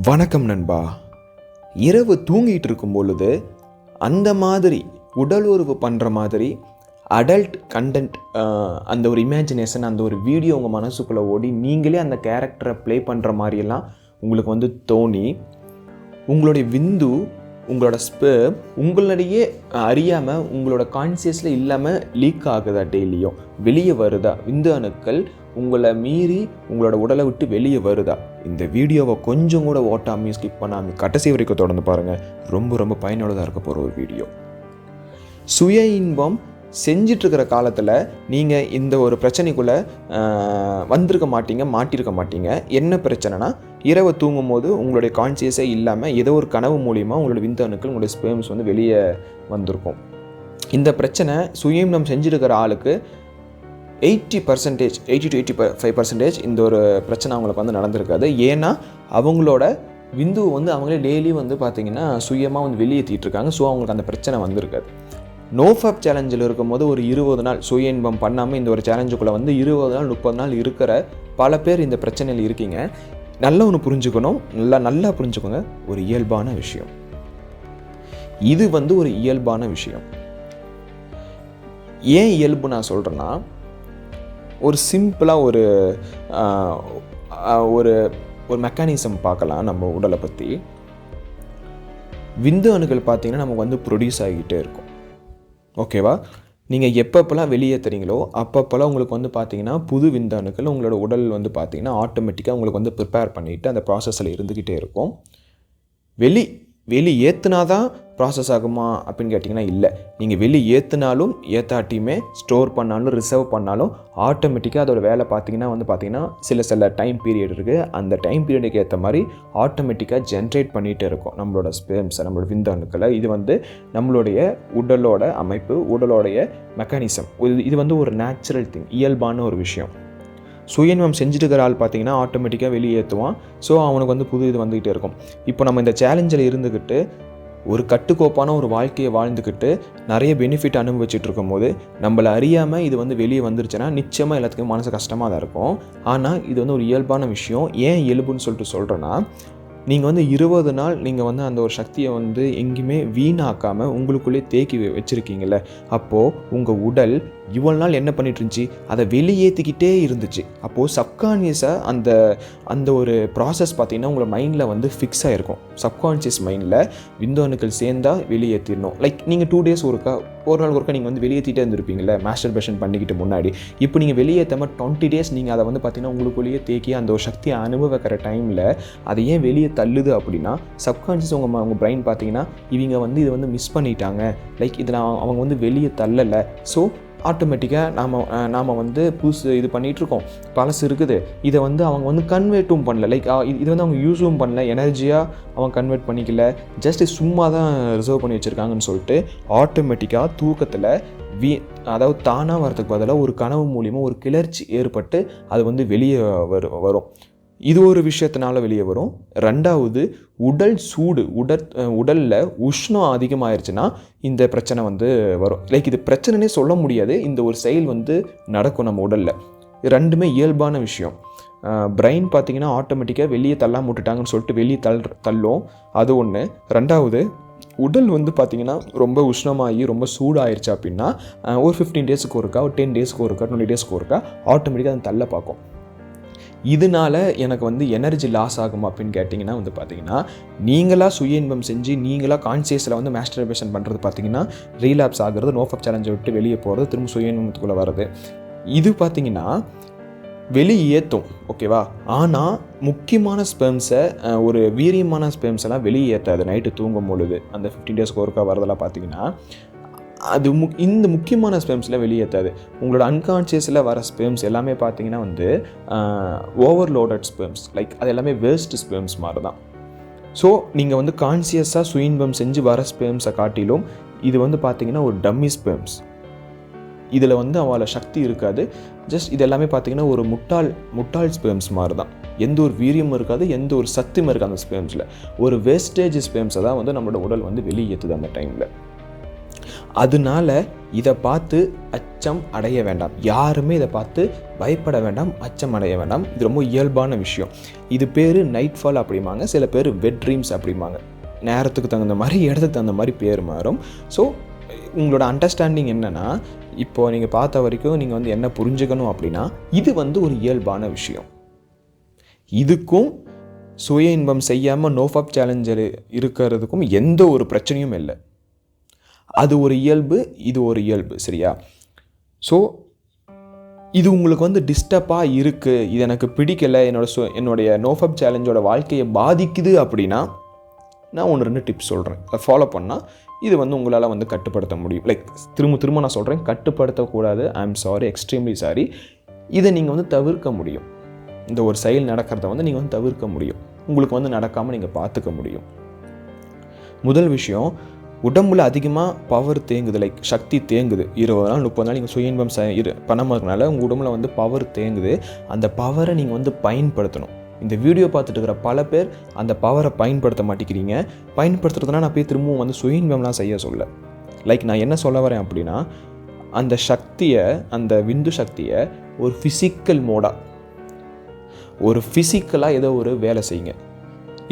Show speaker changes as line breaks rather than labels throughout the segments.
வணக்கம் நண்பா. இரவு தூங்கிட்டு இருக்கும் பொழுது அந்த மாதிரி உடல் உறவு பண்ணுற மாதிரி அடல்ட் கண்டென்ட், அந்த ஒரு இமேஜினேஷன், அந்த ஒரு வீடியோ உங்கள் மனசுக்குள்ளே ஓடி நீங்களே அந்த கேரக்டரை ப்ளே பண்ணுற மாதிரியெல்லாம் உங்களுக்கு தோணி உங்களுடைய விந்து, உங்களோட ஸ்பெர்ம் உங்களிடையே அறியாமல் உங்களோட கான்சியஸில் இல்லாமல் லீக் ஆகுதா, டெய்லியும் வெளியே வருதா, விந்து அணுக்கள் உங்களை மீறி உங்களோட உடலை விட்டு வெளியே வருதா? இந்த வீடியோவை கொஞ்சம் கூட ஓட்டாமல் ஸ்கிப் பண்ணாமல் கடைசி வரைக்கும் தொடர்ந்து பாருங்கள். ரொம்ப ரொம்ப பயனுள்ளதாக இருக்க போகிற ஒரு வீடியோ. சுய இன்பம் செஞ்சிட்ருக்கிற காலத்தில் நீங்கள் இந்த ஒரு பிரச்சனைக்குள்ளே மாட்டியிருக்க மாட்டீங்க. என்ன பிரச்சனைனா, இரவு தூங்கும் போது உங்களுடைய கான்சியஸே இல்லாமல் ஏதோ ஒரு கனவு மூலிமா உங்களோட விந்து அணுக்கள், உங்களுடைய ஸ்பெர்ம்ஸ் வெளியே வந்திருக்கும். இந்த பிரச்சனை சுய இன்பம் செஞ்சுருக்கிற ஆளுக்கு 80% 80 to 85% இந்த ஒரு பிரச்சனை அவங்களுக்கு நடந்திருக்காது. ஏன்னா அவங்களோட விந்துவை அவங்களே டெய்லி பார்த்திங்கன்னா சுயமாக வெளியேற்றிட்டு இருக்காங்க. ஸோ அவங்களுக்கு அந்த பிரச்சனை வந்திருக்காது. நோஃபப் சேலஞ்சில் இருக்கும்போது ஒரு 20 நாள் சுய இன்பம் பண்ணாமல் இந்த ஒரு சேலஞ்சுக்குள்ளே 20 நாள் 30 நாள் இருக்கிற பல பேர் இந்த பிரச்சனையில் இருக்கீங்க. நல்லா ஒன்று புரிஞ்சுக்கணும், நல்லா புரிஞ்சுக்கோங்க. ஒரு இயல்பான விஷயம் இது, ஒரு இயல்பான விஷயம். ஏன் இயல்பு நான் சொல்கிறேன்னா, ஒரு சிம்பிளாக ஒரு மெக்கானிசம் பார்க்கலாம் நம்ம உடலை பற்றி. விந்து அணுக்கள் பார்த்திங்கன்னா நமக்கு ப்ரொடியூஸ் ஆகிக்கிட்டே இருக்கும். ஓகேவா? நீங்கள் எப்பப்பெல்லாம் வெளியேற்றுறீங்களோ அப்பப்போல்லாம் உங்களுக்கு பார்த்திங்கன்னா புது விந்து அணுக்கள் உங்களோட உடல் பார்த்திங்கன்னா ஆட்டோமேட்டிக்காக உங்களுக்கு ப்ரிப்பேர் பண்ணிவிட்டு அந்த ப்ராசஸில் இருந்துக்கிட்டே இருக்கும். வெளியேற்றினாதான் ப்ராசஸ் ஆகுமா அப்படின்னு கேட்டிங்கன்னா இல்லை. நீங்கள் வெளியேற்றினாலும் ஏற்றாட்டியுமே ஸ்டோர் பண்ணாலும் ரிசர்வ் பண்ணாலும் ஆட்டோமேட்டிக்காக அதோட வேலை பார்த்திங்கன்னா சில டைம் பீரியட் இருக்குது. அந்த டைம் பீரியடுக்கு ஏற்ற மாதிரி ஆட்டோமேட்டிக்காக ஜென்ரேட் பண்ணிகிட்டே இருக்கும் நம்மளோட ஸ்பெர்ம்ஸை, நம்மளோட விந்து அணுக்களை. இது நம்மளுடைய உடலோட அமைப்பு, உடலோடைய மெக்கானிசம். இது ஒரு நேச்சுரல் திங், இயல்பான ஒரு விஷயம். சுயன்மம் செஞ்சுட்டுக்கிற ஆள் பார்த்திங்கன்னா ஆட்டோமேட்டிக்காக வெளியேற்றுவான். ஸோ அவனுக்கு புது இது வந்துக்கிட்டே இருக்கும். இப்போ நம்ம இந்த சேலஞ்சில் இருந்துக்கிட்டு ஒரு கட்டுக்கோப்பான ஒரு வாழ்க்கையை வாழ்ந்துக்கிட்டு நிறைய பெனிஃபிட் அனுபவிச்சுட்டு இருக்கும் போது நம்மளை அறியாமல் இது வெளியே வந்துருச்சுன்னா நிச்சயமாக எல்லாத்துக்கும் மனசு கஷ்டமாக தான் இருக்கும். ஆனால் இது ஒரு இயல்பான விஷயம். ஏன் இயல்புன்னு சொல்கிறேன்னா, நீங்கள் 20 நாள் நீங்கள் அந்த ஒரு சக்தியை எங்கேயுமே வீணாக்காமல் உங்களுக்குள்ளே தேக்கி வச்சுருக்கீங்கள. அப்போது உங்கள் உடல் இவ்வளோ நாள் என்ன பண்ணிட்டு இருந்துச்சு, அதை வெளியேற்றிக்கிட்டே இருந்துச்சு. அப்போது சப்கான்ஷியஸாக அந்த ஒரு ப்ராசஸ் பார்த்திங்கன்னா உங்களை மைண்டில் ஃபிக்ஸ் ஆகிருக்கும். சப்கான்ஷியஸ் மைண்டில் விந்து அணுக்கள் சேர்ந்தால் வெளியேற்றிடணும். லைக் நீங்கள் 2 days ஒரு நாள் ஒருக்கா நீங்கள் வெளியேற்றிட்டே இருந்திருப்பீங்களே மாஸ்டர்பேஷன் பண்ணிக்கிட்டு முன்னாடி. இப்போ நீங்கள் வெளியேற்றாமல் 20 days நீங்கள் அதை பார்த்திங்கன்னா உங்களுக்குள்ளேயே தேக்கி அந்த ஒரு சக்தியை அனுபவிக்கிற டைமில் அதை ஏன் வெளியே தள்ளுது அப்படின்னா, சப்கான்ஷியஸ் உங்கள் பிரெயின் பார்த்திங்கன்னா இவங்க இதை மிஸ் பண்ணிட்டாங்க, லைக் இதில் அவங்க வெளியே தள்ளலை. ஸோ ஆட்டோமேட்டிக்காக நாம் புதுசு இது பண்ணிகிட்ருக்கோம், பழசு இருக்குது, இதை அவங்க கன்வெர்ட்டும் பண்ணல, லைக் இது அவங்க யூஸும் பண்ணல, எனர்ஜியாக அவங்க கன்வெர்ட் பண்ணிக்கல, ஜஸ்ட் சும்மா தான் ரிசர்வ் பண்ணி வச்சுருக்காங்கன்னு சொல்லிட்டு ஆட்டோமேட்டிக்காக தூக்கத்தில் அதாவது தானாக வரதுக்கு பதிலாக ஒரு கனவு மூலியமாக ஒரு கிளர்ச்சி ஏற்பட்டு அது வெளியே வரும். இது ஒரு விஷயத்தினால வெளியே வரும். ரெண்டாவது, உடல் சூடு, உடலில் உஷ்ணம் அதிகமாகிருச்சுன்னா இந்த பிரச்சனை வரும். லைக் இது பிரச்சனைனே சொல்ல முடியாது, இந்த ஒரு செயல் நடக்கும் நம்ம உடலில். ரெண்டுமே இயல்பான விஷயம். பிரெயின் பார்த்திங்கன்னா ஆட்டோமேட்டிக்காக வெளியே தள்ளாமல் விட்டுட்டாங்கன்னு சொல்லிட்டு வெளியே தள்ளும். அது ஒன்று. ரெண்டாவது, உடல் பார்த்திங்கன்னா ரொம்ப உஷ்ணமாகி ரொம்ப சூடாயிருச்சு அப்படின்னா ஒரு 15 daysக்கு ஒருக்கா, ஒரு 10 daysக்கு ஒருக்கா, 20 daysக்கு ஒருக்கா ஆட்டோமேட்டிக்காக அதை தள்ள பார்க்கும். இதனால் எனக்கு எனர்ஜி லாஸ் ஆகும் அப்படின்னு கேட்டிங்கன்னா பார்த்திங்கன்னா, நீங்களாக சுய இன்பம் செஞ்சு நீங்களாக கான்சியஸில் மாஸ்டர்பேஷன் பண்ணுறது பார்த்திங்கன்னா ரீலாப்ஸ் ஆகிறது, நோஃபப் சேலஞ்சை விட்டு வெளியே போகிறது, திரும்ப சுய இன்பத்துக்குள்ளே வர்றது. இது பார்த்திங்கன்னா வெளியேற்றும். ஓகேவா? ஆனால் முக்கியமான ஸ்பெர்ம்ஸை, ஒரு வீரியமான ஸ்பெர்ம்ஸ் எல்லாம் வெளியேற்றாது. நைட்டு தூங்கும் பொழுது அந்த 15 daysக்கு ஒருக்கா வரதெல்லாம் பார்த்திங்கன்னா அது இந்த முக்கியமான ஸ்பெர்ம்ஸில் வெளியேற்றாது. உங்களோட அன்கான்ஷியஸில் வர ஸ்பெர்ம்ஸ் எல்லாமே பார்த்திங்கன்னா ஓவர்லோடட் ஸ்பெர்ம்ஸ், லைக் அது எல்லாமே வேஸ்ட் ஸ்பெர்ம்ஸ் மாதிரி தான். ஸோ நீங்கள் கான்சியஸாக சுய இன்பம் செஞ்சு வர ஸ்பெர்ம்ஸை காட்டிலும் இது பார்த்திங்கன்னா ஒரு டம்மி ஸ்பெர்ம்ஸ். இதில் அவளை சக்தி இருக்காது. ஜஸ்ட் இது எல்லாமே பார்த்திங்கன்னா ஒரு முட்டாள் ஸ்பெர்ம்ஸ் மாதிரி தான். எந்த ஒரு வீரியமும் இருக்காது, எந்த ஒரு சத்தும் இருக்காது அந்த ஸ்பெர்ம்ஸில். ஒரு வேஸ்டேஜ் ஸ்பெர்ம்ஸை தான் நம்மளோட உடல் வெளியேற்றுது அந்த டைமில். அதனால இதை பார்த்து அச்சம் அடைய வேண்டாம். யாருமே இதை பார்த்து பயப்பட வேண்டாம், அச்சம் அடைய வேண்டாம். இது ரொம்ப இயல்பான விஷயம். இது பேர் நைட் ஃபால் அப்படிம்பாங்க, சில பேர் வெட் ட்ரீம்ஸ் அப்படிம்பாங்க. நேரத்துக்கு தகுந்த மாதிரி, இடத்துக்கு தகுந்த மாதிரி பேர் மாறும். ஸோ உங்களோட அண்டர்ஸ்டாண்டிங் என்னென்னா, இப்போது நீங்கள் பார்த்த வரைக்கும் நீங்கள் வந்து என்ன புரிஞ்சுக்கணும் அப்படின்னா, இது வந்து ஒரு இயல்பான விஷயம். இதுக்கும் சுய இன்பம் செய்யாமல் நோஃபாப் சேலஞ்சர் இருக்கிறதுக்கும் எந்த ஒரு பிரச்சனையும் இல்லை. அது ஒரு இயல்பு, இது ஒரு இயல்பு, சரியா? ஸோ இது உங்களுக்கு வந்து டிஸ்டர்பாக இருக்குது, இது எனக்கு பிடிக்கலை, என்னுடைய நோஃபாப் சேலஞ்சோட வாழ்க்கையை பாதிக்குது அப்படின்னா நான் 1-2 டிப்ஸ் சொல்கிறேன். அதை ஃபாலோ பண்ணால் இது வந்து உங்களால் வந்து கட்டுப்படுத்த முடியும். லைக் திரும்ப நான் சொல்கிறேன், கட்டுப்படுத்தக்கூடாது. I am sorry, extremely sorry. இதை நீங்கள் வந்து தவிர்க்க முடியும். இந்த ஒரு செயல் நடக்கிறத வந்து நீங்கள் வந்து தவிர்க்க முடியும். உங்களுக்கு வந்து நடக்காமல் நீங்கள் பார்த்துக்க முடியும். முதல் விஷயம், உடம்புல அதிகமாக பவர் தேங்குது, லைக் சக்தி தேங்குது. 20 நாள் 30 நாள் நீங்கள் சுய இன்பம் பண்ணாமதுனால உங்கள் உடம்புல வந்து பவர் தேங்குது. அந்த பவரை நீங்கள் வந்து பயன்படுத்தணும். இந்த வீடியோ பார்த்துட்டு இருக்கிற பல பேர் அந்த பவரை பயன்படுத்த மாட்டேங்கிறீங்க. பயன்படுத்துறதுனா நான் போய் திரும்பவும் வந்து சுய இன்பம்லாம் செய்ய சொல்ல. லைக் நான் என்ன சொல்ல வரேன் அப்படின்னா, அந்த சக்தியை, அந்த விந்து சக்தியை ஒரு ஃபிசிக்கல் மோடாக, ஒரு ஃபிசிக்கலாக ஏதோ ஒரு வேலை செய்யுங்க.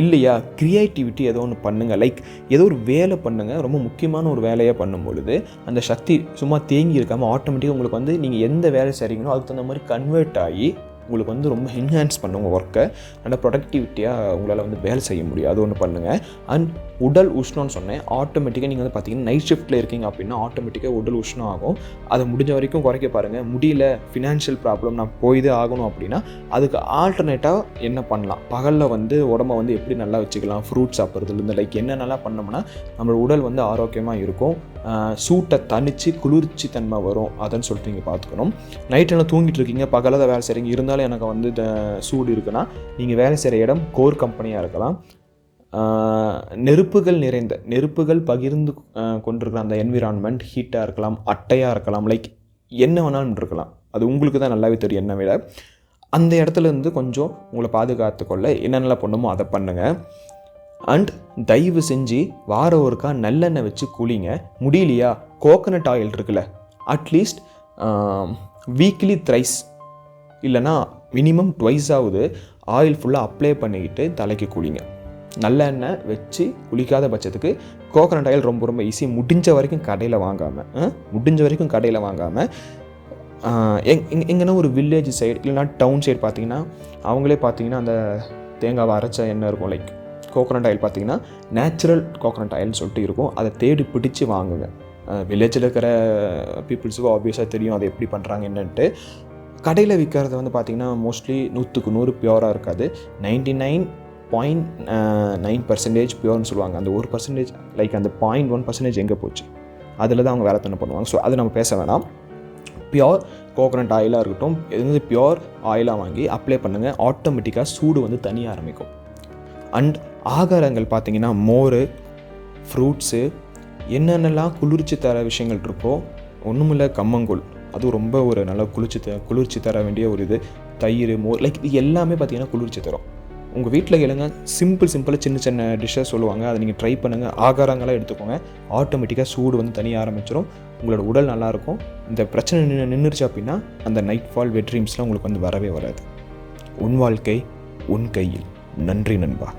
இல்லையா, க்ரியேட்டிவிட்டி ஏதோ ஒன்று பண்ணுங்கள். லைக் ஏதோ ஒரு வேலை பண்ணுங்கள். ரொம்ப முக்கியமான ஒரு வேலையை பண்ணும் பொழுது அந்த சக்தி சும்மா தேங்கி இருக்காமல் ஆட்டோமேட்டிக்காக உங்களுக்கு வந்து நீங்கள் எந்த வேலை செய்கிறீங்களோ அதுக்கு தகுந்த மாதிரி கன்வெர்ட் ஆகி உங்களுக்கு வந்து ரொம்ப என்ஹான்ஸ் பண்ணுங்க ஒர்க்கை. நல்ல ப்ரொடக்டிவிட்டியாக உங்களால் வந்து வேலை செய்ய முடியும். அது ஒன்று பண்ணுங்கள். அண்ட் உடல் உஷ்ணம்னு சொன்னேன். ஆட்டோமேட்டிக்காக நீங்கள் வந்து பார்த்தீங்கன்னா நைட் ஷிஃப்ட்டில் இருக்கீங்க அப்படின்னா ஆட்டோமேட்டிக்காக உடல் உஷ்ணம் ஆகும். அதை முடிஞ்ச வரைக்கும் குறைக்க பாருங்கள். முடியல, ஃபினான்ஷியல் ப்ராப்ளம், நான் போய் தான் ஆகணும் அப்படின்னா அதுக்கு ஆல்டர்னேட்டாக என்ன பண்ணலாம், பகலில் வந்து உடம்பை வந்து எப்படி நல்லா வச்சுக்கலாம், ஃப்ரூட்ஸ் சாப்பிட்றதுலேருந்து லைக் என்னென்னலாம் பண்ணோம்னா நம்மளோட உடல் வந்து ஆரோக்கியமாக இருக்கும். சூட்டை தணித்து குளிர்ச்சி தன்மை வரும். அதன்னு சொல்லிட்டு நீங்கள் பார்த்துக்கணும். நைட்டெல்லாம் தூங்கிட்டு இருக்கீங்க, பகலில் தான் வேலை செய்கிறீங்க, இருந்தாலும் எனக்கு வந்து சூடு இருக்குன்னா நீங்கள் வேலை செய்கிற இடம் கோர் கம்பெனியாக இருக்கலாம். நெருப்புகள் பகிர்ந்து கொண்டிருக்கிற அந்த என்விரான்மெண்ட் ஹீட்டாக இருக்கலாம், அட்டையாக இருக்கலாம், லைக் என்ன வேணாலும் இருக்கலாம். அது உங்களுக்கு தான் நல்லாவே தெரியும். என்னை விட அந்த இடத்துல இருந்து கொஞ்சம் உங்களை பாதுகாத்துக்கொள்ள என்னென்னலாம் பண்ணுமோ அதை பண்ணுங்கள். அண்ட் தயவு செஞ்சு வாரம் ஒருக்கா நல்லெண்ணெய் வச்சு குளிங்க. முடியலையா, கோகனட் ஆயில் இருக்குல்ல, அட்லீஸ்ட் வீக்லி த்ரைஸ் இல்லைனா மினிமம் ட்வைஸ் ஆகுது ஆயில் ஃபுல்லாக அப்ளை பண்ணிக்கிட்டு தலைக்கு குளிங்க. நல்லெண்ணெய் வச்சு குளிக்காத பட்சத்துக்கு கோகனட் ஆயில் ரொம்ப ரொம்ப ஈஸி. முடிஞ்ச வரைக்கும் கடையில் வாங்காமல் எங்கன்னா ஒரு வில்லேஜ் சைடு இல்லைனா டவுன் சைடு பார்த்தீங்கன்னா அவங்களே பார்த்தீங்கன்னா அந்த தேங்காவை அரைச்ச எண்ணெய் இருக்கும். லைக் கோகனட் ஆயில் பார்த்தீங்கன்னா நேச்சுரல் கோகனட் ஆயில்னு சொல்லிட்டு இருக்கும். அதை தேடி பிடிச்சி வாங்குங்க. வில்லேஜில் இருக்கிற பீப்புள்ஸுக்கு ஆப்வியஸாக தெரியும் அதை எப்படி பண்ணுறாங்க என்னன்ட்டு. கடையில் விற்கிறது வந்து பார்த்திங்கன்னா மோஸ்ட்லி 100க்கு 100 பியூராக இருக்காது. 99.9% பியூர்னு சொல்லுவாங்க. அந்த 1% லைக் அந்த 0.1% எங்கே போச்சு, அதில் தான் அவங்க வேலை தண்ணி பண்ணுவாங்க. ஸோ அது நம்ம பேச வேணாம். பியோர் கோகனட் ஆயிலாக இருக்கட்டும், எது பியோர் ஆயிலாக வாங்கி அப்ளை பண்ணுங்கள். ஆட்டோமேட்டிக்காக சூடு வந்து தனியாக ஆரம்பிக்கும். அண்ட் ஆகாரங்கள் பார்த்திங்கன்னா மோர், ஃப்ரூட்ஸு, என்னென்னலாம் குளிர்ச்சி தர விஷயங்கள் இருக்கோ, ஒன்றுமில்ல கம்மங்கூழ், அதுவும் ரொம்ப ஒரு நல்ல குளிர்ச்சி தர வேண்டிய ஒரு இது. தயிர், மோர், லைக் இது எல்லாமே பார்த்திங்கன்னா குளிர்ச்சி தரும். உங்கள் வீட்டில் கேளுங்க, சிம்பிளாக சின்ன டிஷ்ஷாக சொல்லுவாங்க, அதை நீங்கள் ட்ரை பண்ணுங்கள். ஆகாரங்களாக எடுத்துக்கோங்க. ஆட்டோமேட்டிக்காக சூடு வந்து தனியாக ஆரம்பிச்சிடும். உங்களோட உடல் நல்லாயிருக்கும். இந்த பிரச்சனை நின்றுச்சு அப்படின்னா அந்த நைட் ஃபால் வெட் ட்ரீம்ஸ்லாம் உங்களுக்கு வந்து வரவே வராது. உன் வாழ்க்கை உன் கையில். நன்றி நண்பா.